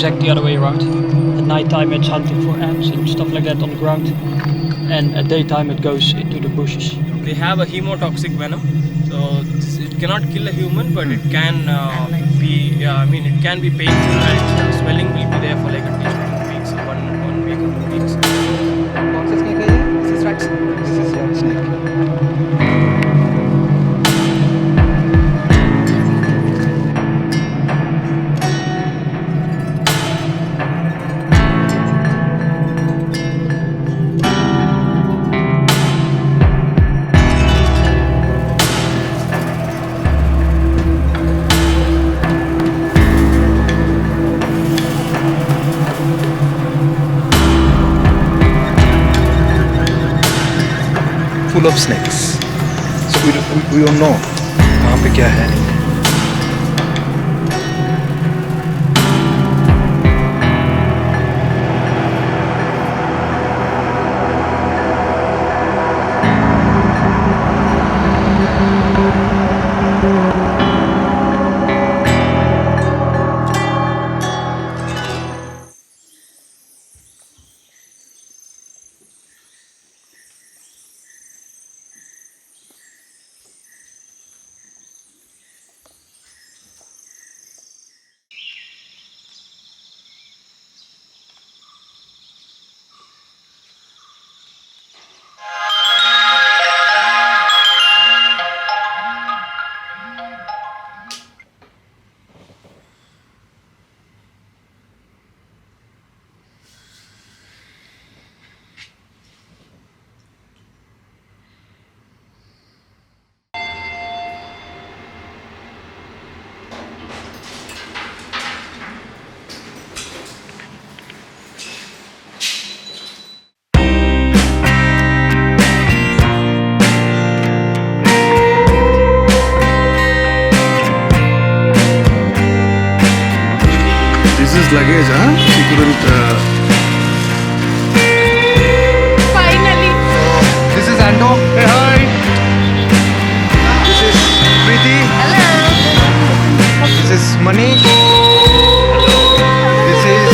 exact the other way around. At night time it's hunting for ants and stuff like that on the ground, and at daytime it goes into the bushes. They have a hemotoxic venom, so it cannot kill a human, but it can it can be painful, and swelling will be there for like at least 2 weeks, one week or 2 weeks. This is rat snake. This is rat snake. Full of snakes. So we don't know वहाँ पे क्या है. Luggage, huh? She couldn't. Finally. This is Ando. Hey, hi. This is Preeti. Hello. This is Mani. This is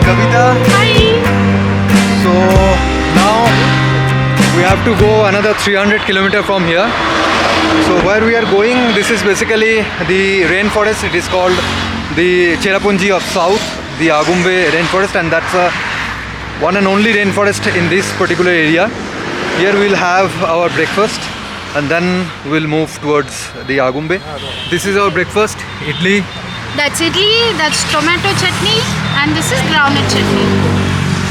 Kavita. Hi. So now we have to go another 300 kilometers from here. So where we are going, this is basically the rainforest. It is called the Cherapunji of South, the Agumbe Rain Forest, and that's one and only rainforest in this particular area. Here we'll have our breakfast and then we'll move towards the Agumbe. This is our breakfast, idli. That's idli, that's tomato chutney, and this is groundnut chutney.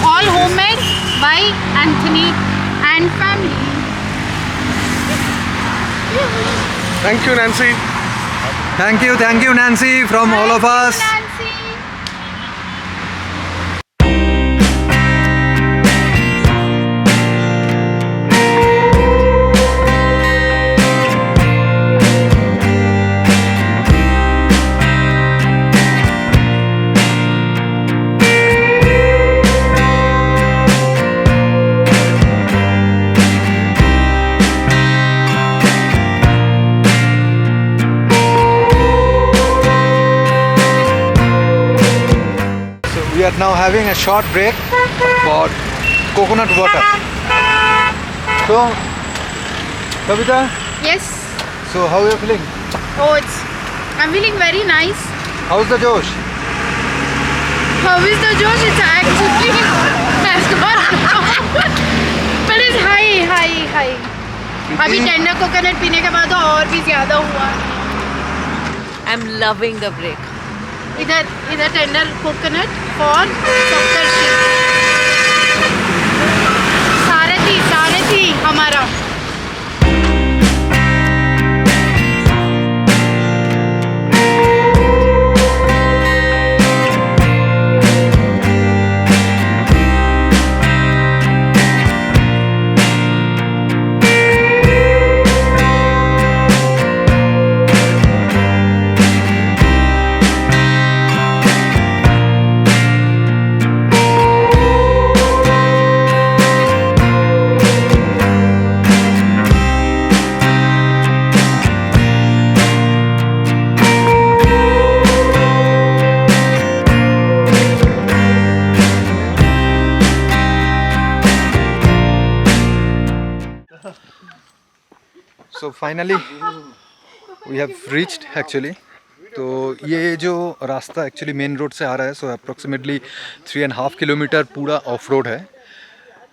All homemade by Anthony and family. Thank you, Nancy. Thank you Nancy from all of us. Nancy. We are now having a short break for coconut water. So, Kavita, Yes. so how are you feeling? Oh, I'm feeling very nice. How's the Josh? How is the Josh? It's actually has gone down. But it's high. अभी tender coconut पीने के बाद तो और भी ज़्यादा हुआ. I'm loving the break. इधर टेंडर कोकोनट और सप्तर्षि. सारथी हमारा. So finally we have reached actually. तो ये जो रास्ता एक्चुअली मेन रोड से आ रहा है, सो अप्रॉक्सीमेटली 3.5 किलोमीटर पूरा ऑफ रोड है.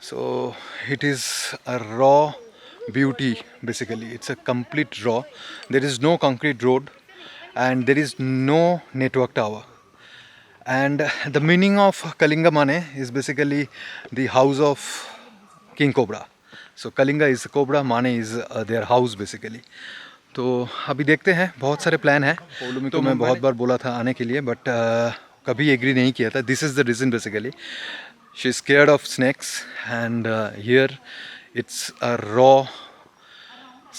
So it is a raw beauty basically. It's a complete raw. There is no concrete road and there is no network tower. And the meaning of Kalinga Mane is basically the house of King Cobra. So Kalinga is Cobra, Mane is their house basically. तो अभी देखते हैं, बहुत सारे plan हैं. पोलो तो मैं बहुत बार बोला था आने के लिए, बट कभी एग्री नहीं किया था. This is the reason basically. She is scared of snacks and here it's a raw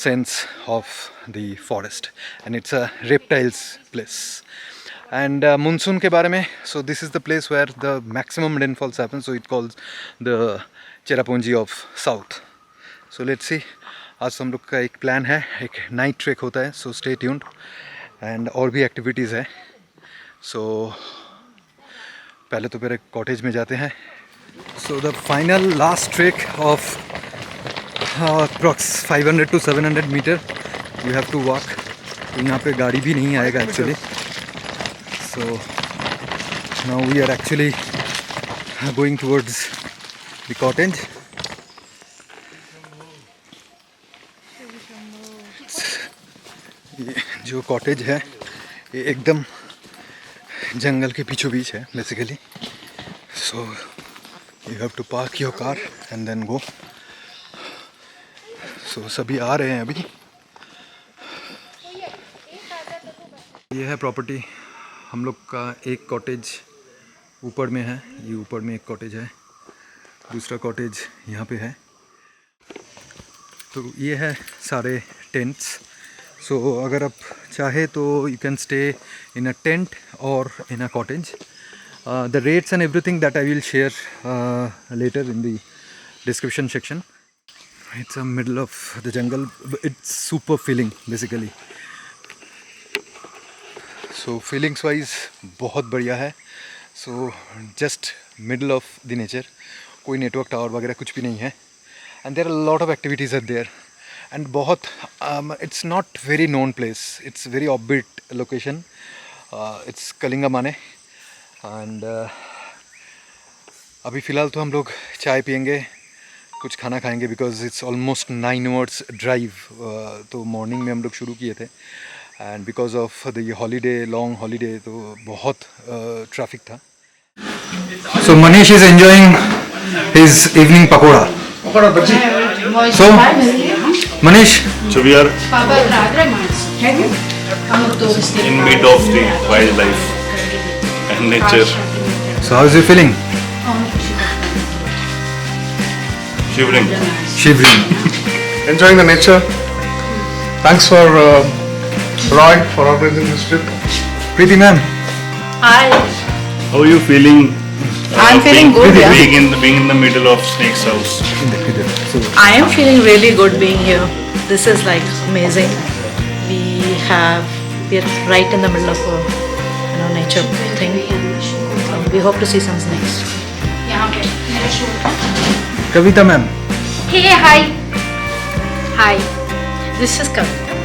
sense of the forest and it's a reptiles place. And monsoon के बारे में, so this is the place where the maximum rainfalls happen, so it calls the Cherapunji of south. So let's see. आज हम लोग का एक plan है, एक नाइट ट्रेक होता है, so stay tuned. and और भी एक्टिविटीज़ है. so पहले तो फिर एक कॉटेज में जाते हैं. so the final last trek of approx 500 to 700 meter you have to walk. तो यहाँ पे गाड़ी भी नहीं आएगा actually. so now we are actually going towards the cottage. ये जो कॉटेज है ये एकदम जंगल के बीचों बीच है basically. so you have to park your car and then go. so सभी आ रहे हैं अभी. ये है प्रॉपर्टी. हम लोग का एक कॉटेज ऊपर में है, ये ऊपर में एक कॉटेज है, दूसरा कॉटेज यहाँ पे है. तो ये है सारे टेंट्स. सो अगर आप चाहे तो you can stay in a tent और in a cottage. The rates and everything that I will share later in the description section. It's a middle of the jungle. It's super feeling basically. So feelings wise बहुत बढ़िया है. So just middle of the nature. कोई network tower वगैरह कुछ भी नहीं है. And there are a lot of activities are there. And बहुत it's not very known place. It's very offbeat location. It's Kalinga Mane. And अभी फ़िलहाल तो हम लोग चाय पियेंगे, कुछ खाना खाएंगे because it's almost 9 hours drive. तो मॉर्निंग में हम लोग शुरू किए थे and because of the holiday, long holiday, तो बहुत ट्रैफिक था. So Manish is enjoying his evening pakora. So Manish, So we are in mid of the wildlife and nature. so how is you feeling? Shivering. Enjoying the nature. Thanks for Roy for organizing this trip. Preeti ma'am. Hi. How are you feeling? I'm feeling good, yeah. Being in the middle of Snake's house. So I am feeling really good being here. This is like amazing. We're right in the middle of a nature thing. So we hope to see some snakes. Kavita ma'am. Hey hi hi, this is Kavita.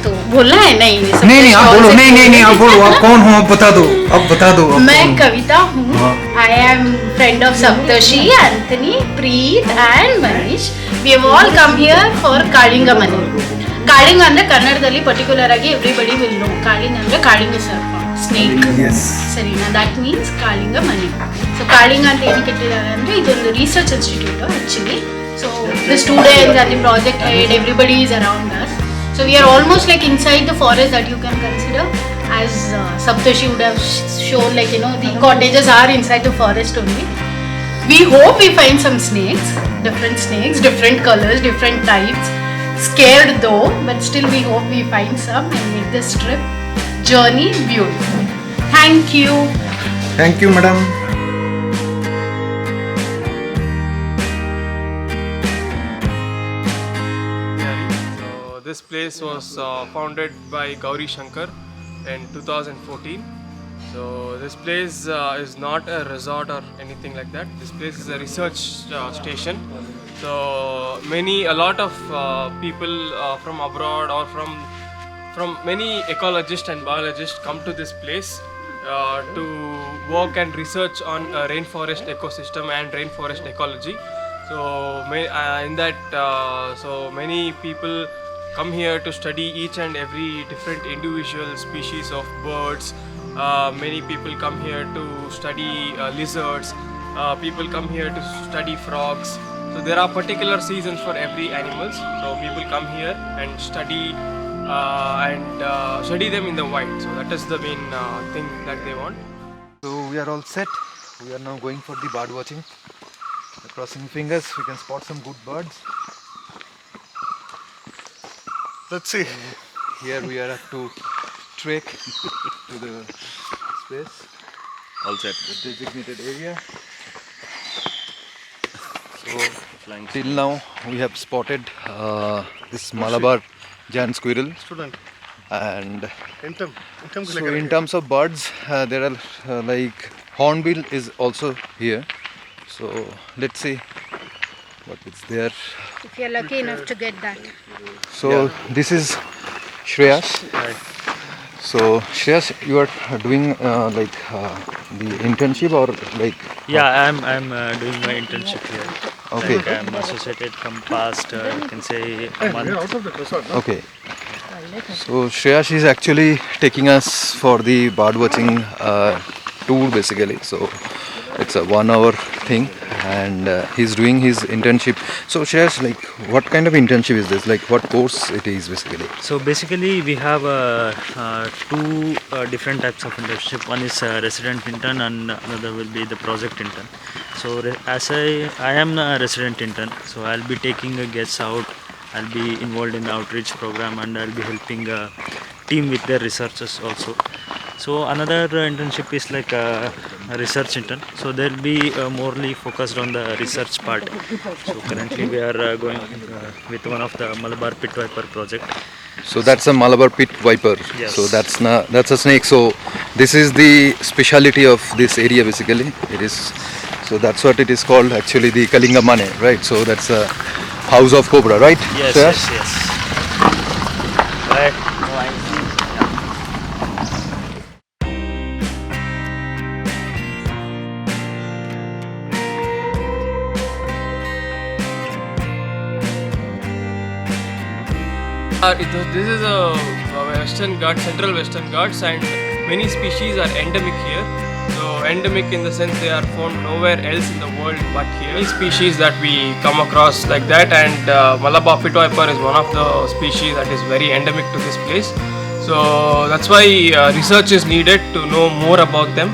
तो बोलना है? नहीं नहीं आप बोलो. नहीं आप बोलो. आप कौन हो? आप बता दो. मैं कविता हूँ. I am friend of Saptarshi, Anthony, Preet and Manish. We have all come here for Kalinga मने. कालिंग ಅಂದ್ರೆ ಕನ್ನಡದಲ್ಲಿ ಪರ್ಟಿಕ್ಯುಲರ್ ಆಗಿ ಎವ್ರಿಬಡಿ ವಿಲ್ ನೋ. ಕಾಳಿಂಗ್ ಅಂದ್ರೆ ಕಾಳಿಂಗ ಸರ್ಪ, ಸ್ನೇಕ್. ಸರಿನಾ? ದಟ್ ಮೀನ್ಸ್ ಕಾಳಿಂಗ ಮನೆ. ಸೊ ಕಾಳಿಂಗ ಅಂತ ಏನಕ್ಕೆ ಇಟ್ಟಿದ್ದಾರೆ ಅಂದರೆ ಇದೊಂದು research institute actually. So the students and the project head, everybody is around us. So we are almost like inside the forest that you can consider as Saptarshi would have shown, like the cottages are inside the forest only. We hope we find some snakes, different colors, different types. Scared though, but still we hope we find some and make this trip journey beautiful. Thank you madam. So this place was founded by Gauri Shankar in 2014. So this place is not a resort or anything like that. This place is a research station. So a lot of people from abroad or from many ecologists and biologists come to this place to work and research on rainforest ecosystem and rainforest ecology. So in that, so many people come here to study each and every different individual species of birds. Many people come here to study lizards. People come here to study frogs. So there are particular seasons for every animals. So people come here and study study them in the wild. So that is the main thing that they want. So we are all set. We are now going for the bird watching. Crossing fingers, we can spot some good birds. Let's see. Here we are up to trek to the space. All set. The designated area. So Flying. till now we have spotted this Malabar giant squirrel, Student. and Intem. so in terms of birds, there are like hornbill is also here. So let's see what is there. If you're lucky enough to get that. So this is Shreyas. So Shreyas, you are doing like the internship or like? Yeah, I'm doing my internship here. Okay. Like I'm associated from past, you can say, a We are month. out of the resort. Okay. So Shreyash is actually taking us for the birdwatching tour basically. So it's a 1 hour thing, and he's doing his internship. So Shreyash, like what kind of internship is this? Like what course it is basically? So basically, we have two different types of internship. One is resident intern, and another will be the project intern. So as I am a resident intern, so I'll be taking guests out. I'll be involved in the outreach program, and I'll be helping a team with their researchers also. So another internship is like a research intern. So they'll be morely focused on the research part. So currently we are going with one of the Malabar pit viper project. So that's a Malabar pit viper. Yes. So that's a snake. So this is the speciality of this area basically. It is. So that's what it is called actually, the Kalinga Mane, right? So that's a house of Cobra, right? Yes, Shreyash? yes, yes. Right. This is a Western Ghats, Central Western Ghats, and many species are endemic here. So endemic in the sense they are found nowhere else in the world but here. Many species that we come across like that, and Malabar pit viper is one of the species that is very endemic to this place. So that's why research is needed to know more about them,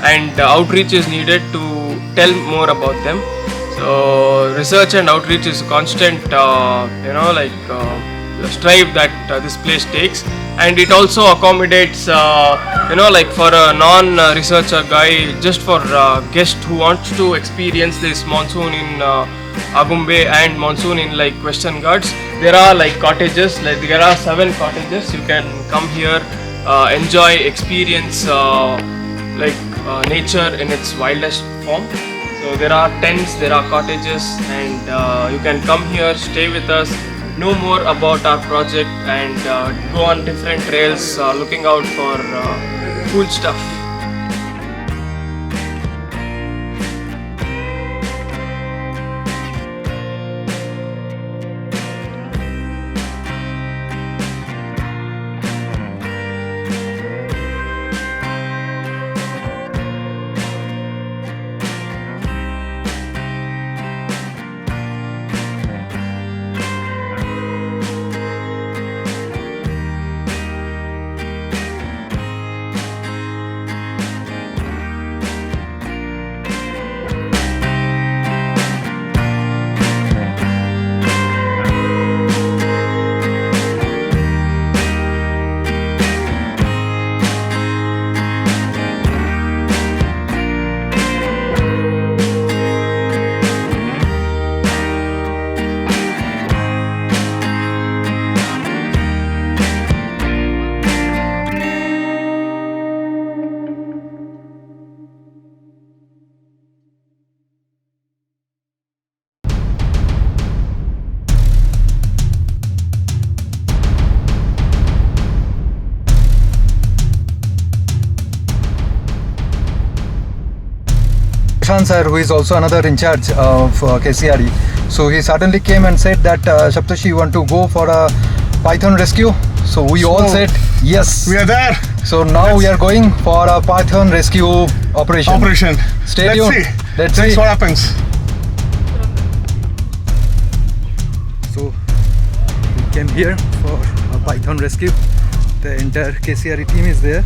and outreach is needed to tell more about them. So research and outreach is constant, strive that this place takes, and it also accommodates for a non-researcher guy, just for guest who wants to experience this monsoon in Agumbe and monsoon in like Western Ghats. There are like cottages, like there are 7 cottages. You can come here, enjoy, experience nature in its wildest form. So there are tents, there are cottages, and you can come here, stay with us, know more about our project, and go on different trails looking out for cool stuff. Pathan sir, who is also another in charge of KCRE. So he suddenly came and said that Saptashi, you want to go for a python rescue? So we all said yes. We are there. So now we are going for a python rescue operation. Stay tuned. Let's see what happens. So we came here for a python rescue. The entire KCRE team is there.